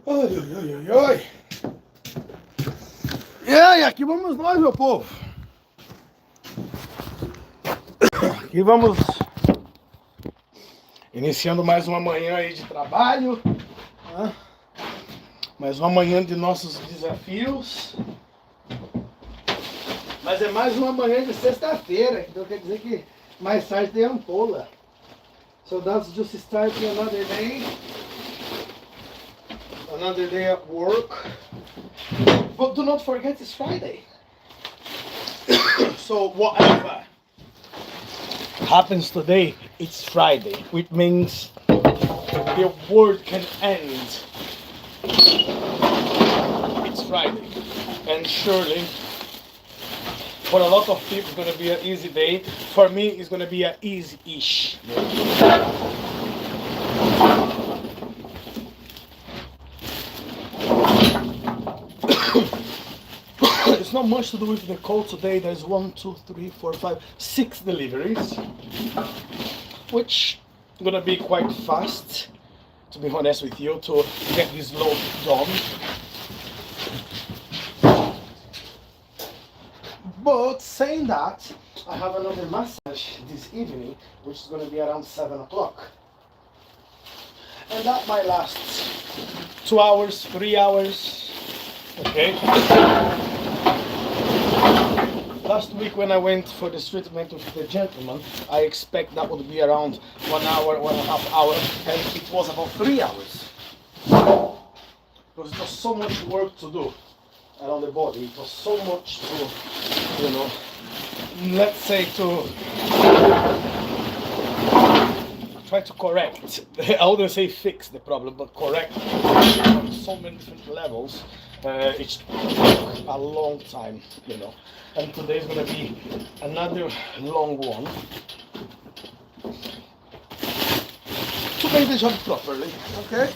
Ai, ai, ai, ai, ai. E aí, aqui vamos nós, meu povo. Aqui vamos iniciando mais uma manhã aí de trabalho, né? Mais uma manhã de nossos desafios. Mas é mais uma manhã de sexta-feira, então quer dizer que mais tarde tem ampola. So that's just starting another day at work. But do not forget it's Friday. So whatever happens today, it's Friday, which means the world can end. It's Friday, and surely for a lot of people it's going to be an easy day. For me it's going to be an easy-ish day. It's not much to do with the call today. There's 1, 2, 3, 4, 5, 6 deliveries, which is gonna be quite fast, to be honest with you, to get this load done. But saying that, I have another massage this evening, which is gonna be around 7 o'clock. And that might last 2 hours, 3 hours, okay? Last week when I went for this treatment with the gentleman, I expect that would be around 1 hour, 1.5 hours, and it was about 3 hours. Because it was so much work to do around the body. It was so much to, you know, let's say to try to correct. I wouldn't say fix the problem, but correct on so many different levels. It took a long time, you know. And today's gonna be another long one to make the job properly, okay?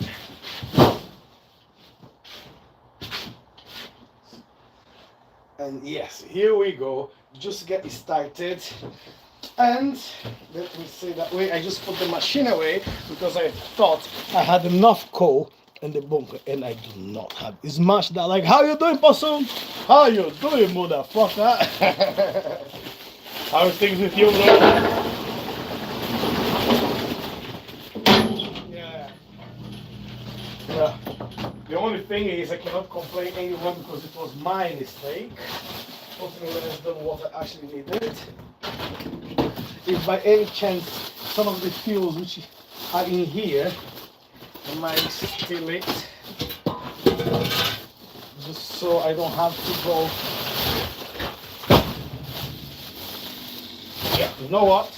And yes, here we go. Just get started. And let me say that way, I just put the machine away because I thought I had enough coal in the bunker, and I do not have. It's much that like, how you doing, Possum? How you doing, motherfucker? How's things with you, bro? Yeah. The only thing is I cannot complain anyone because it was my mistake. Ultimately, when I've done what I actually needed. If by any chance some of the fuels which are in here, I might steal it, just so I don't have to go. Yeah, you know what?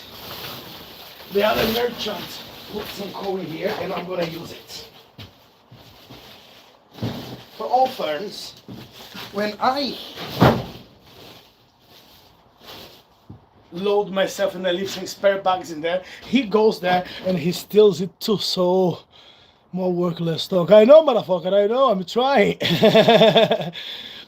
The other merchant put some coal in here and I'm gonna use it. For all fairness, when I load myself and I leave some spare bags in there, he goes there and he steals it too, so more work, less talk. I know, motherfucker, I know, I'm trying.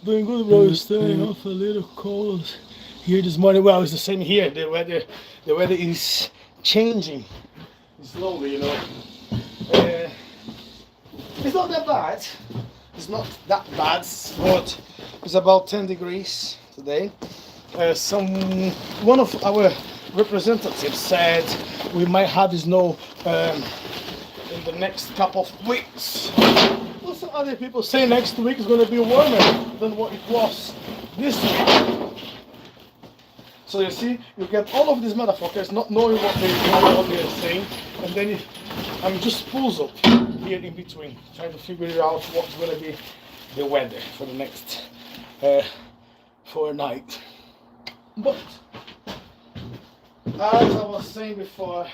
Doing good, bro. You're staying off a little cold here this morning. Well, it's the same here. The weather is changing slowly, you know. It's not that bad. It's not that bad, but it's about 10 degrees today. One of our representatives said we might have snow in the next couple of weeks. Well, some other people say next week is going to be warmer than what it was this week. So you see, you get all of these motherfuckers not knowing what they're saying, and then I'm just puzzled here in between, trying to figure out what's going to be the weather for the next fortnight. But as I was saying before,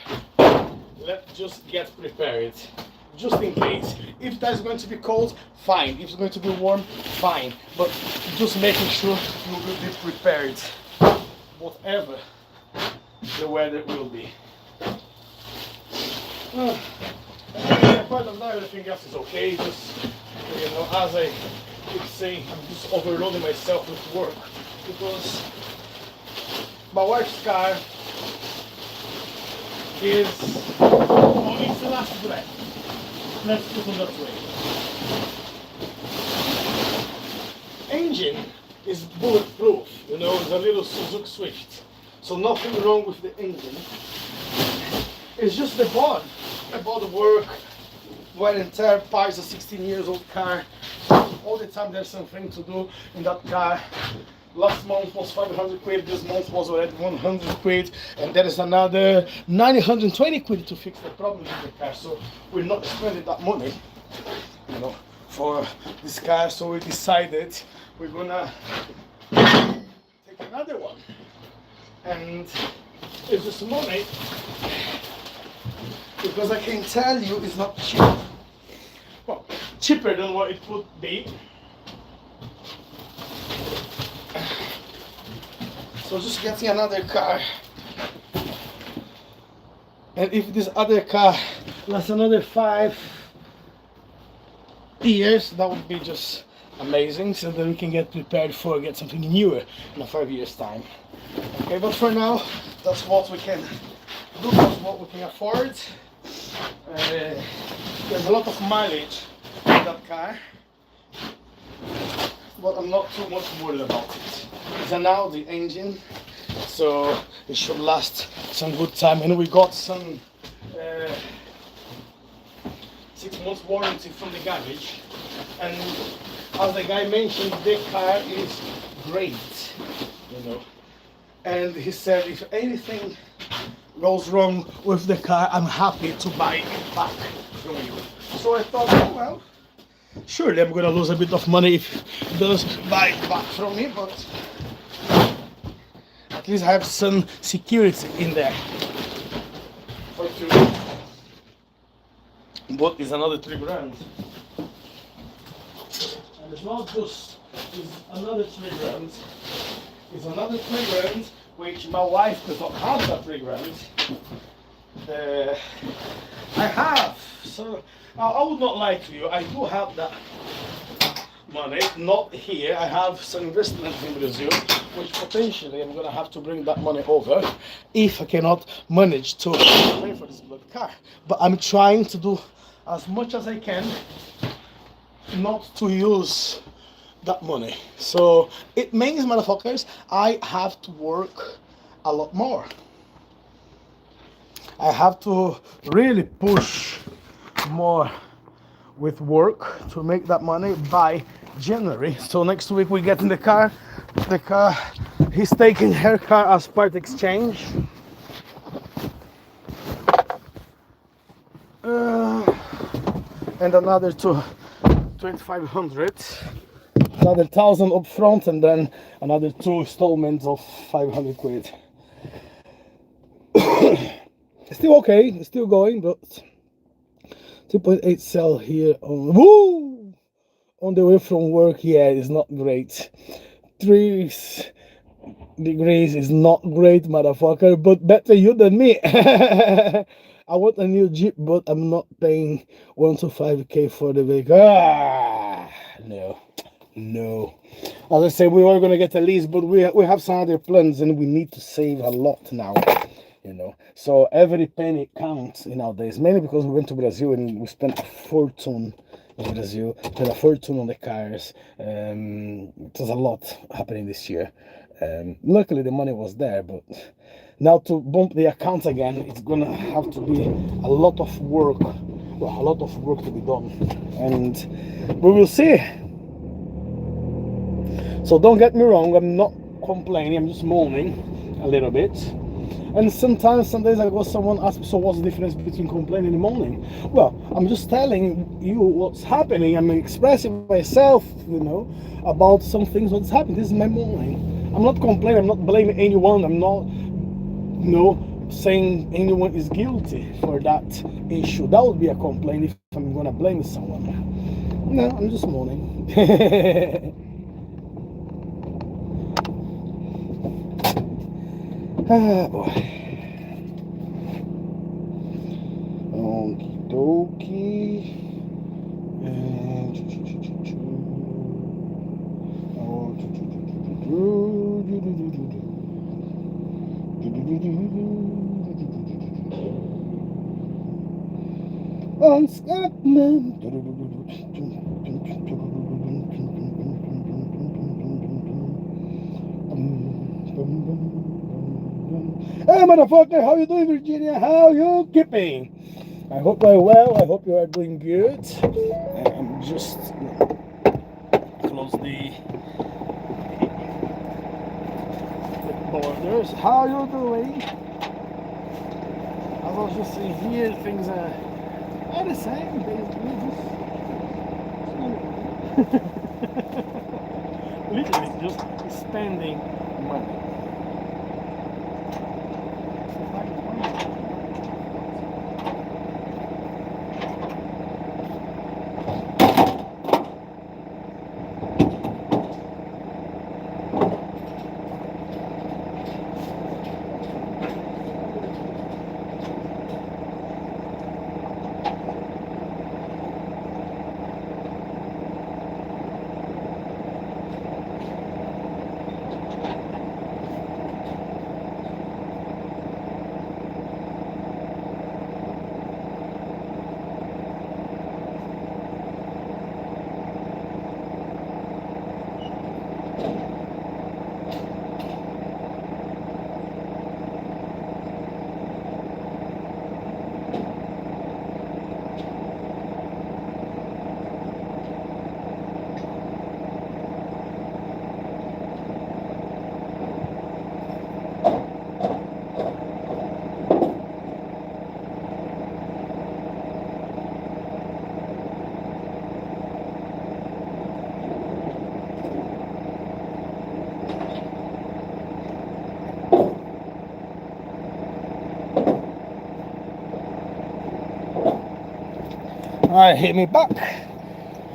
let's just get prepared, just in case. If there's going to be cold, fine. If it's going to be warm, fine. But just making sure you will be prepared, whatever the weather will be. Apart from that, everything else is okay. Just, you know, as I keep saying, I'm just overloading myself with work because my wife's car is on its last breath. Let's put on that way. Engine is bulletproof, you know, it's a little Suzuki Swift. So nothing wrong with the engine. It's just the body. The body work, wear and tear, parts a 16 years old car. All the time there's something to do in that car. Last month was 500 quid, this month was already 100 quid, and there is another 920 quid to fix the problem with the car. So we're not spending that money, you know, for this car. So we decided we're gonna take another one, and it's just money, because I can tell you it's not cheap. Well, cheaper than what it would be. So just getting another car, and if this other car lasts another 5 years, that would be just amazing. So then we can get prepared for get something newer in a 5 years time. Okay, but for now, that's what we can do. That's what we can afford. There's a lot of mileage in that car, but I'm not too much worried about it. It's an Audi engine, so it should last some good time. And we got some 6 months warranty from the garage. And as the guy mentioned, the car is great, you know. And he said if anything goes wrong with the car, I'm happy to buy it back from you. So I thought, oh, well, surely I'm gonna lose a bit of money if he does buy it back from me, but at least I have some security in there. For two. But it's another 3 grand. And it's not just it's another 3 grand. It's another 3 grand, which my wife does not have that 3 grand. I have, so I would not lie to you, I do have that money, not here. I have some investments in Brazil, which potentially I'm gonna have to bring that money over if I cannot manage to pay for this blood car. But I'm trying to do as much as I can not to use that money. So it means, motherfuckers, I have to work a lot more. I have to really push more with work to make that money by January. So next week we get in the car. He's taking her car as part exchange. And another 2,500. Another 1,000 up front, and then another 2 installments of 500 quid. It's still okay, it's still going, but 2.8 cell here on the way from work. Yeah, it's not great. 3 degrees is not great, motherfucker, but better you than me. I want a new Jeep, but I'm not paying 1 to 5k for the vehicle. No. As I said, we were gonna get a lease, but we have some other plans, and we need to save a lot now. You know, so every penny counts nowadays, mainly because we went to Brazil and we spent a fortune in Brazil, spent a fortune on the cars. There's a lot happening this year. Luckily the money was there, but now to bump the accounts again, it's gonna have to be a lot of work. Well, a lot of work to be done, and we will see. So don't get me wrong, I'm not complaining, I'm just moaning a little bit. And sometimes, some days I go, someone asks me, so what's the difference between complaining and moaning? Well, I'm just telling you what's happening. I'm expressing myself, you know, about some things what's happening. This is my moaning. I'm not complaining, I'm not blaming anyone. I'm not, you know, saying anyone is guilty for that issue. That would be a complaint if I'm gonna blame someone. No, I'm just moaning. Ah, boy. Okie dokie. And on Scotland. Hey, motherfucker, how you doing, Virginia? How you keeping? I hope you're well. I hope you are doing good. I'm just close the borders. How you doing? As I was just saying here, things are the same, basically. Literally just spending money. Alright, hit me back.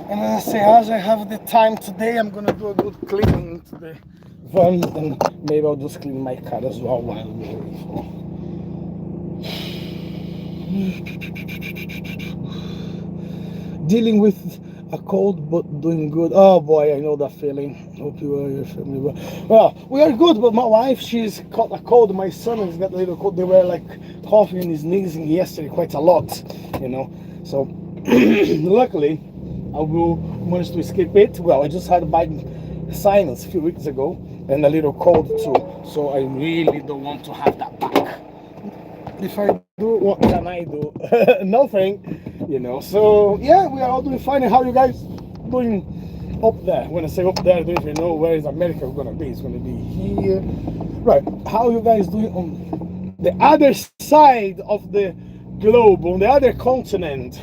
And as I say, as I have the time today, I'm gonna do a good cleaning to the van, and maybe I'll just clean my car as well while we're waiting for. Dealing with a cold but doing good. Oh boy, I know that feeling. Hope you are your family well. Well, we are good, but my wife, she's caught a cold. My son has got a little cold. They were like coughing and sneezing yesterday quite a lot, you know. So luckily, I will manage to escape it. Well, I just had a bad sinus a few weeks ago and a little cold too. So I really don't want to have that back. If I do, what can I do? Nothing, you know. So yeah, we are all doing fine. And how are you guys doing up there? When I say up there, I don't even know where is America gonna be. It's gonna be here, right? How are you guys doing on the other side of the globe, on the other continent?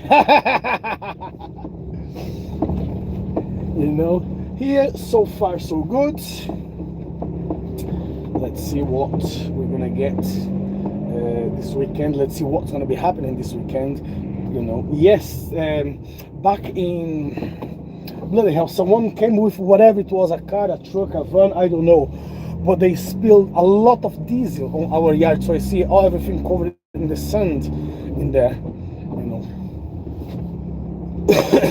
You know, here so far so good. Let's see what we're gonna get this weekend. Let's see what's gonna be happening this weekend. You know, yes, back in bloody hell, someone came with whatever it was, a car, a truck, a van, I don't know, but they spilled a lot of diesel on our yard. So I see everything covered in the sand in there, you know.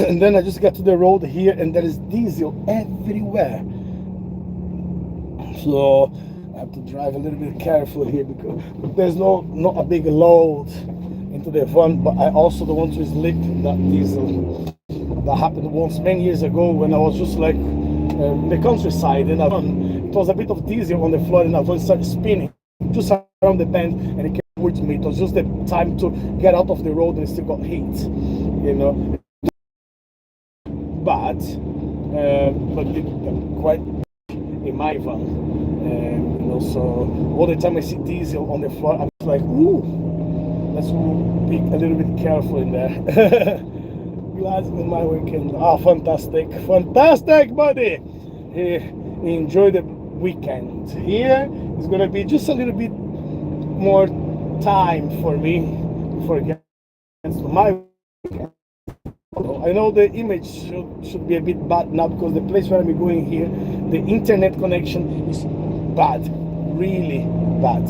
And then I just get to the road here and there is diesel everywhere. So I have to drive a little bit careful here because there's not a big load into the van, but I also don't want to slip that diesel. That happened once many years ago when I was just like in the countryside, and it was a bit of diesel on the floor and I was started spinning just around the bend and it came towards me. It was just the time to get out of the road and it still got hit, you know. But quite in my van, you know. So all the time I see diesel on the floor, I'm like, ooh, let's be a little bit careful in there. Glad in my weekend. Ah, fantastic, buddy. Enjoy the weekend. Here is gonna be just a little bit more time for me before I get to my weekend. I know the image should be a bit bad now because the place where I'm going here, the internet connection is bad, really bad.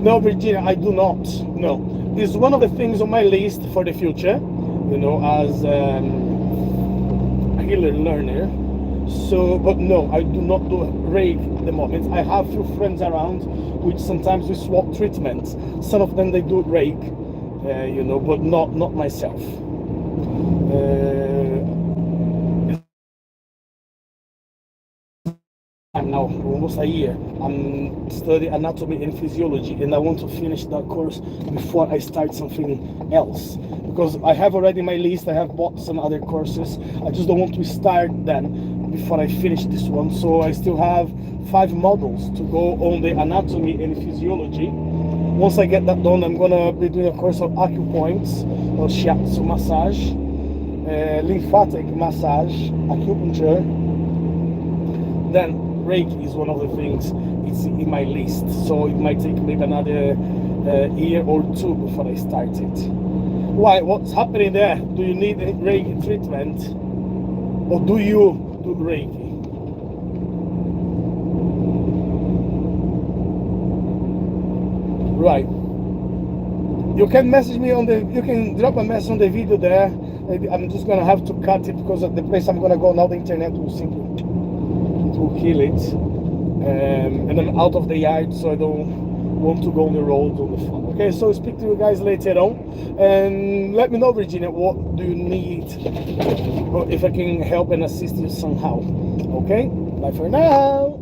No, Virginia, I do not. No, it's one of the things on my list for the future. You know, as a healer learner, So, but no, I do not do rake at the moment. I have few friends around, which sometimes we swap treatments. Some of them they do rake, you know, but not myself. I'm now almost a year. I'm studying anatomy and physiology, and I want to finish that course before I start something else. Because I have already my list. I have bought some other courses. I just don't want to start them before I finish this one. So I still have 5 modules to go on the anatomy and physiology. Once I get that done, I'm gonna be doing a course of acupoints or shiatsu massage, lymphatic massage, acupuncture. Then Reiki is one of the things. It's in my list, so it might take maybe another year or 2 before I start it. Why? What's happening there? Do you need a Reiki treatment, or do you do Reiki? Right. You can message me on the. You can drop a message on the video there. I'm just gonna have to cut it because at the place I'm gonna go now, the internet will simply will kill it, and I'm out of the yard, so I don't want to go on the road on the phone. Okay, so speak to you guys later on, and let me know, Virginia, what do you need, or if I can help and assist you somehow. Okay, bye for now.